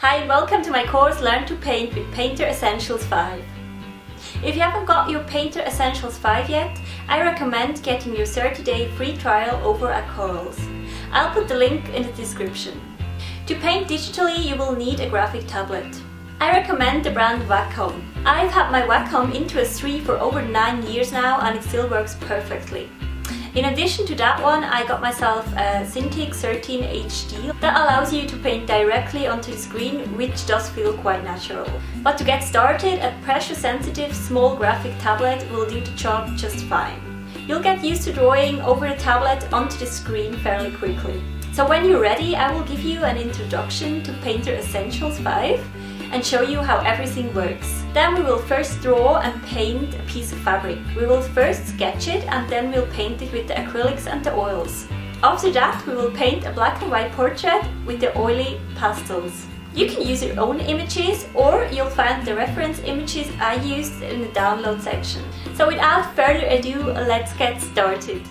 Hi and welcome to my course Learn to Paint with Painter Essentials 5. If you haven't got your Painter Essentials 5 yet, I recommend getting your 30-day free trial over at Corals. I'll put the link in the description. To paint digitally, you will need a graphic tablet. I recommend the brand Wacom. I've had my Wacom Intuos 3 for over 9 years now and it still works perfectly. In addition to that one, I got myself a Cintiq 13 HD that allows you to paint directly onto the screen, which does feel quite natural. But to get started, a pressure-sensitive small graphic tablet will do the job just fine. You'll get used to drawing over the tablet onto the screen fairly quickly. So when you're ready, I will give you an introduction to Painter Essentials 5 and show you how everything works. Then we will first draw and paint a piece of fabric. We will first sketch it and then we'll paint it with the acrylics and the oils. After that, we will paint a black and white portrait with the oily pastels. You can use your own images or you'll find the reference images I used in the download section. So without further ado, let's get started.